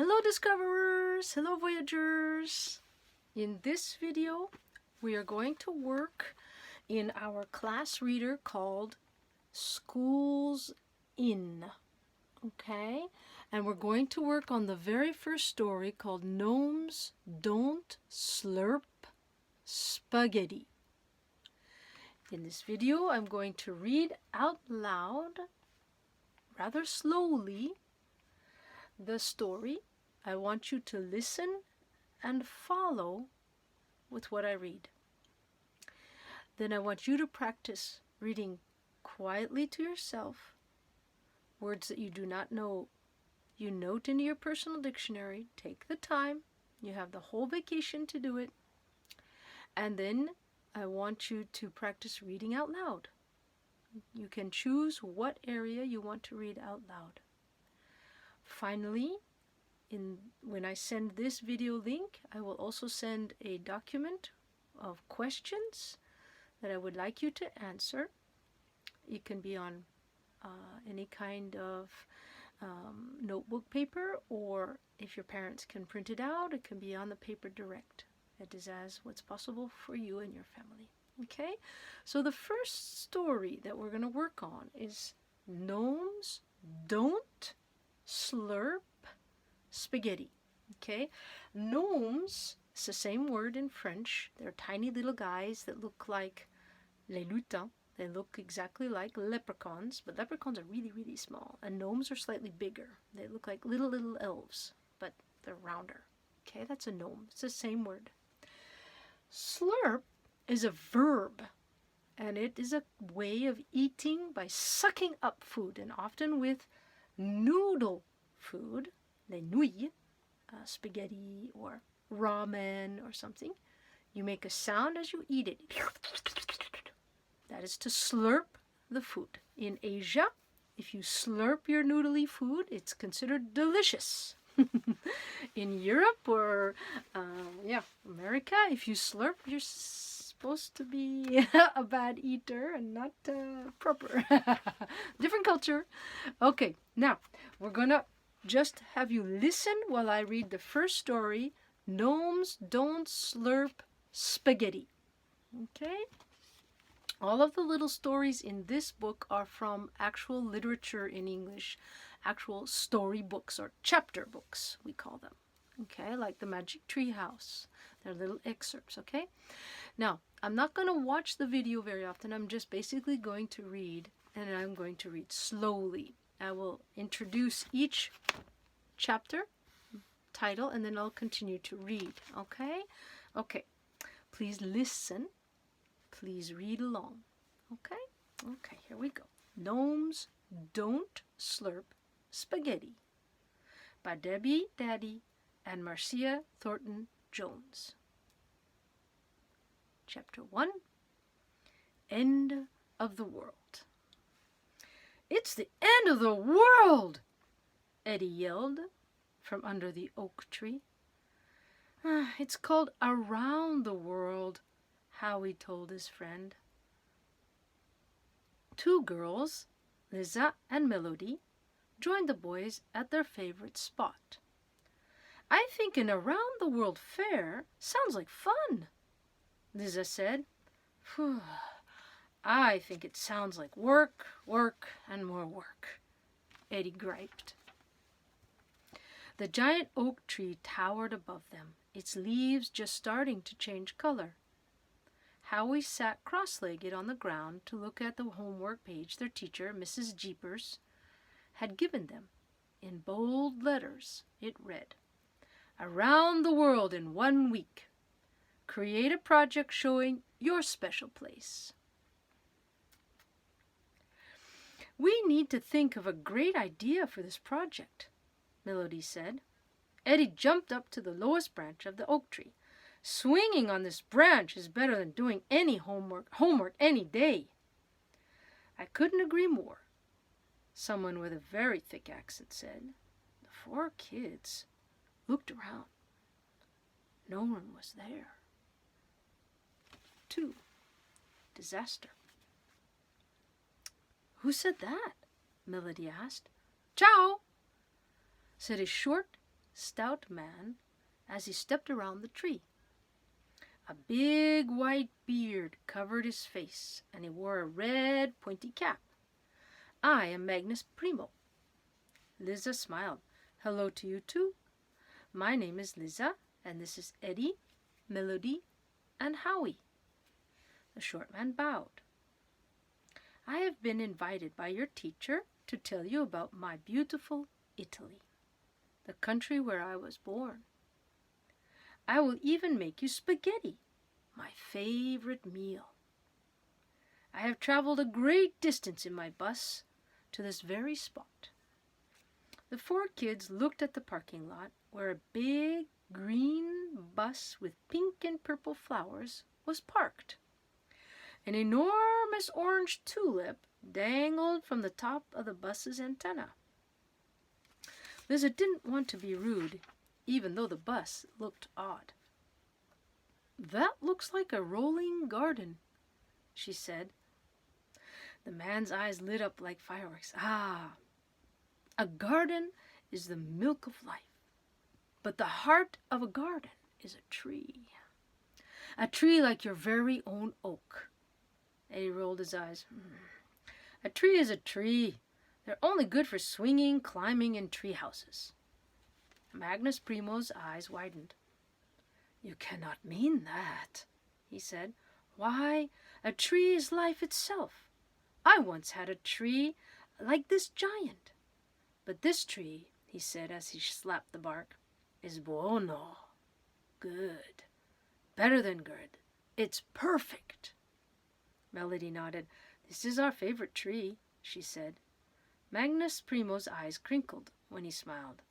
Hello discoverers! Hello Voyagers! In this video we are going to work in our class reader called Schools In. Okay? And we're going to work on the very first story called Gnomes Don't Slurp Spaghetti. In this video I'm going to read out loud, rather slowly, the story. I want you to listen and follow with what I read. Then I want you to practice reading quietly to yourself words that you do not know. You note into your personal dictionary. Take the time. You have the whole vacation to do it. And then I want you to practice reading out loud. You can choose what area you want to read out loud. Finally, when I send this video link, I will also send a document of questions that I would like you to answer. It can be on any kind of notebook paper, or if your parents can print it out, it can be on the paper direct. It is as what's possible for you and your family. Okay? So the first story that we're going to work on is Gnomes Don't Slurp Spaghetti. Okay? Gnomes, it's the same word in French. They're tiny little guys that look like les lutins. They look exactly like leprechauns, but leprechauns are really, really small. And gnomes are slightly bigger. They look like little elves, but they're rounder. Okay, that's a gnome. It's the same word. Slurp is a verb, and it is a way of eating by sucking up food, and often with noodle food, les nouilles, spaghetti or ramen or something. You make a sound as you eat it. That is to slurp the food. In Asia, if you slurp your noodly food, it's considered delicious. In Europe or America, if you slurp, you're supposed to be a bad eater and not proper. Different culture. Okay, now we're gonna just have you listen while I read the first story, Gnomes Don't Slurp Spaghetti. Okay? All of the little stories in this book are from actual literature in English, actual story books or chapter books, we call them. Okay, like the Magic Tree House. They're little excerpts, okay? Now, I'm not going to watch the video very often. I'm just basically going to read, and I'm going to read slowly. I will introduce each chapter, title, and then I'll continue to read, okay? Okay, please listen. Please read along, okay? Okay, here we go. Gnomes Don't Slurp Spaghetti by Debbie Daddy and Marcia Thornton Jones. Chapter 1, End of the World. It's the end of the world, Eddie yelled from under the oak tree. It's called Around the World, Howie told his friend. Two girls, Liza and Melody, joined the boys at their favorite spot. I think an Around the World fair sounds like fun, Liza said. Phew, I think it sounds like work, work, and more work, Eddie griped. The giant oak tree towered above them, its leaves just starting to change color. Howie sat cross-legged on the ground to look at the homework page their teacher, Mrs. Jeepers, had given them. In bold letters, it read, Around the World in 1 week. Create a project showing your special place. We need to think of a great idea for this project, Melody said. Eddie jumped up to the lowest branch of the oak tree. Swinging on this branch is better than doing any homework any day. I couldn't agree more, someone with a very thick accent said. The four kids looked around. No one was there. 2. Disaster. Who said that? Melody asked. Ciao, said a short, stout man as he stepped around the tree. A big white beard covered his face, and he wore a red pointy cap. "I am Magnus Primo." Liza smiled. "Hello to you too. My name is Liza, and this is Eddie, Melody, and Howie." The short man bowed. "I have been invited by your teacher to tell you about my beautiful Italy, the country where I was born. I will even make you spaghetti, my favorite meal. I have traveled a great distance in my bus to this very spot." The four kids looked at the parking lot where a big green bus with pink and purple flowers was parked. An enormous orange tulip dangled from the top of the bus's antenna. Liza didn't want to be rude, even though the bus looked odd. "That looks like a rolling garden," she said. The man's eyes lit up like fireworks. "Ah, a garden is the milk of life, but the heart of a garden is a tree. A tree like your very own oak." Eddie rolled his eyes. "A tree is a tree. They're only good for swinging, climbing, and tree houses." Magnus Primo's eyes widened. "You cannot mean that," he said. "Why, a tree is life itself. I once had a tree like this giant. But this tree," he said as he slapped the bark, "is buono. Good. Better than good. It's perfect." Melody nodded. "This is our favorite tree," she said. Magnus Primo's eyes crinkled when he smiled.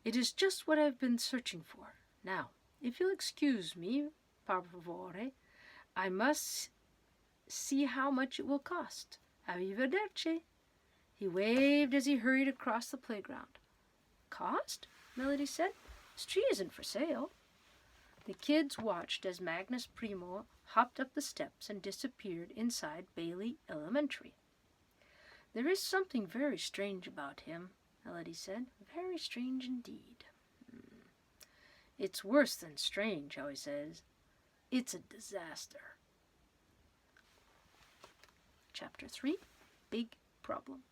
"It is just what I've been searching for. Now, if you'll excuse me, per favore, I must see how much it will cost. Arrivederci." He waved as he hurried across the playground. "Cost?" Melody said. "This tree isn't for sale." The kids watched as Magnus Primo hopped up the steps and disappeared inside Bailey Elementary. "There is something very strange about him," Melody said. "Very strange indeed." "It's worse than strange," Howie says. "It's a disaster." Chapter 3, Big Problem.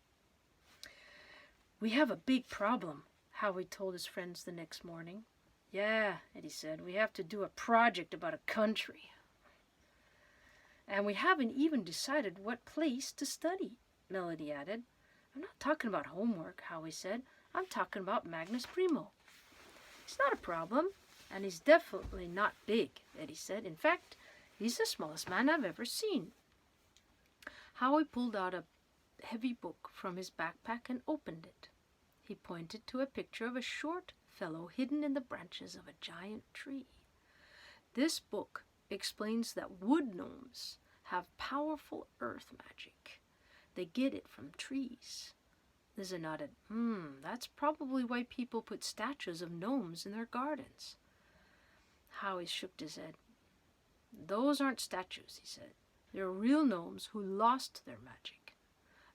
"We have a big problem," Howie told his friends the next morning. "Yeah," Eddie said, "we have to do a project about a country. And we haven't even decided what place to study," Melody added. "I'm not talking about homework," Howie said. "I'm talking about Magnus Primo." "He's not a problem, and he's definitely not big," Eddie said. "In fact, he's the smallest man I've ever seen." Howie pulled out a heavy book from his backpack and opened it. He pointed to a picture of a short fellow hidden in the branches of a giant tree. "This book explains that wood gnomes have powerful earth magic. They get it from trees." Liza nodded. That's probably why people put statues of gnomes in their gardens." Howie shook his head. "Those aren't statues," he said. "They're real gnomes who lost their magic.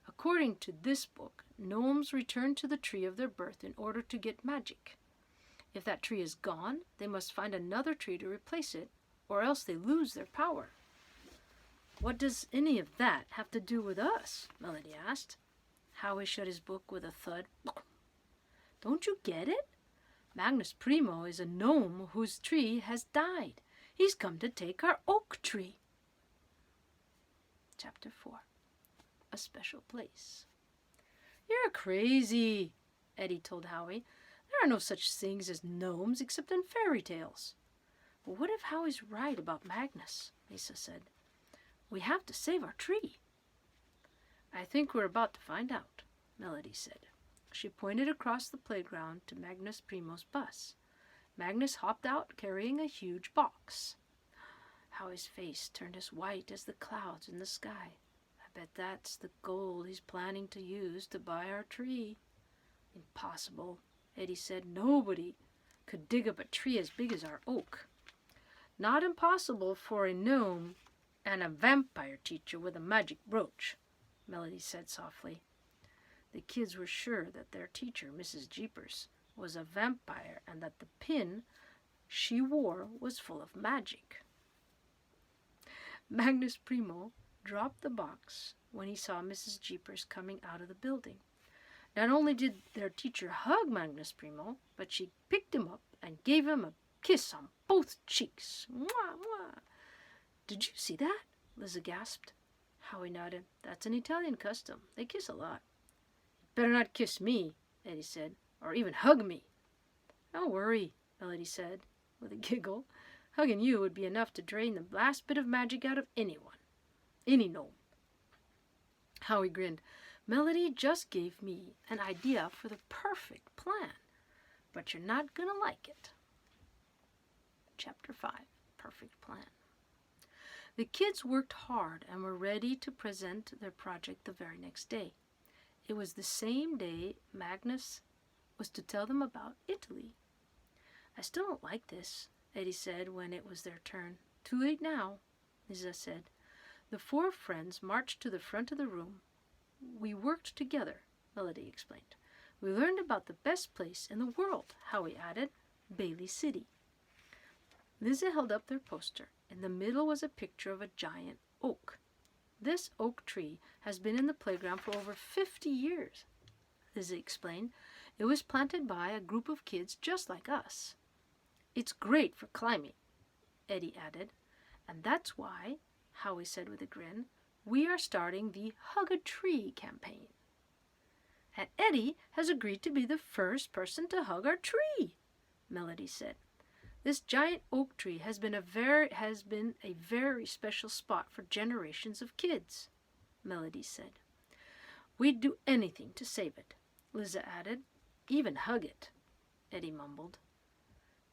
According to this book, gnomes return to the tree of their birth in order to get magic. If that tree is gone, they must find another tree to replace it, or else they lose their power." "What does any of that have to do with us?" Melody asked. Howie shut his book with a thud. "Don't you get it? Magnus Primo is a gnome whose tree has died. He's come to take our oak tree." Chapter 4, A Special Place. "You're crazy," Eddie told Howie. "There are no such things as gnomes except in fairy tales." "But what if Howie's right about Magnus?" Lisa said. "We have to save our tree." "I think we're about to find out," Melody said. She pointed across the playground to Magnus Primo's bus. Magnus hopped out carrying a huge box. Howie's face turned as white as the clouds in the sky. "I bet that's the gold he's planning to use to buy our tree." "Impossible," Eddie said. "Nobody could dig up a tree as big as our oak." "Not impossible for a gnome and a vampire teacher with a magic brooch," Melody said softly. The kids were sure that their teacher, Mrs. Jeepers, was a vampire and that the pin she wore was full of magic. Magnus Primo dropped the box when he saw Mrs. Jeepers coming out of the building. Not only did their teacher hug Magnus Primo, but she picked him up and gave him a kiss on both cheeks. Mwah, mwah. Did you see that? Liza gasped. Howie nodded. That's an Italian custom. They kiss a lot. Better not kiss me, Eddie said, or even hug me. Don't worry, Melody said, with a giggle. Hugging you would be enough to drain the last bit of magic out of anyone. Any gnome. Howie grinned. Melody just gave me an idea for the perfect plan, but you're not going to like it. Chapter 5, Perfect Plan. The kids worked hard and were ready to present their project the very next day. It was the same day Magnus was to tell them about Italy. I still don't like this, Eddie said when it was their turn. Too late now, Liza said. The four friends marched to the front of the room. We worked together, Melody explained. We learned about the best place in the world, Howie added, Bailey City. Liza held up their poster. In the middle was a picture of a giant oak. This oak tree has been in the playground for over 50 years, Liza explained. It was planted by a group of kids just like us. It's great for climbing, Eddie added. And that's why, Howie said with a grin, we are starting the Hug a Tree campaign. And Eddie has agreed to be the first person to hug our tree, Melody said. This giant oak tree has been a very special spot for generations of kids, Melody said. We'd do anything to save it, Liza added. Even hug it, Eddie mumbled.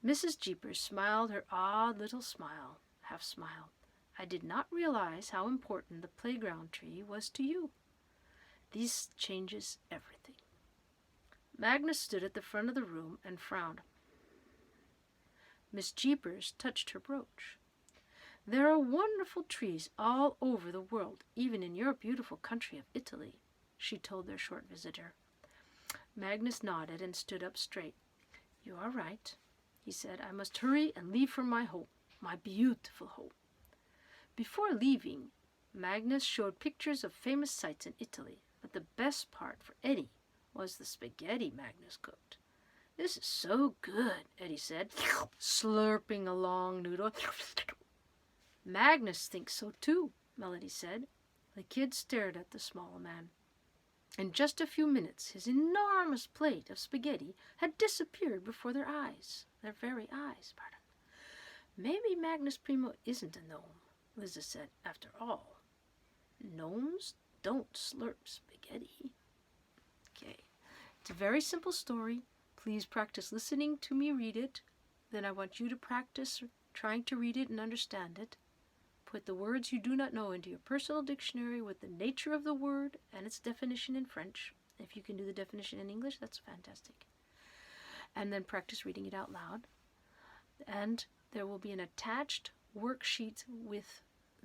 Mrs. Jeepers smiled her odd little smile, half smile. I did not realize how important the playground tree was to you. This changes everything. Magnus stood at the front of the room and frowned. Miss Jeepers touched her brooch. There are wonderful trees all over the world, even in your beautiful country of Italy, she told their short visitor. Magnus nodded and stood up straight. You are right, he said. I must hurry and leave for my home, my beautiful home. Before leaving, Magnus showed pictures of famous sites in Italy, but the best part for Eddie was the spaghetti Magnus cooked. This is so good, Eddie said, slurping a long noodle. Magnus thinks so too, Melody said. The kids stared at the small man. In just a few minutes, his enormous plate of spaghetti had disappeared before their eyes. Their very eyes, pardon. Maybe Magnus Primo isn't a gnome, Liza said. After all, gnomes don't slurp spaghetti. Okay, it's a very simple story. Please practice listening to me read it. Then I want you to practice trying to read it and understand it. Put the words you do not know into your personal dictionary with the nature of the word and its definition in French. If you can do the definition in English, that's fantastic. And then practice reading it out loud. And there will be an attached worksheet with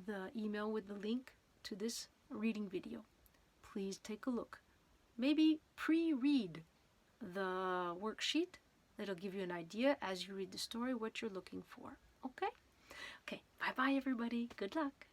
the email with the link to this reading video. Please take a look. Maybe pre-read the worksheet. That'll give you an idea as you read the story what you're looking for. Okay? Okay, bye-bye everybody. Good luck.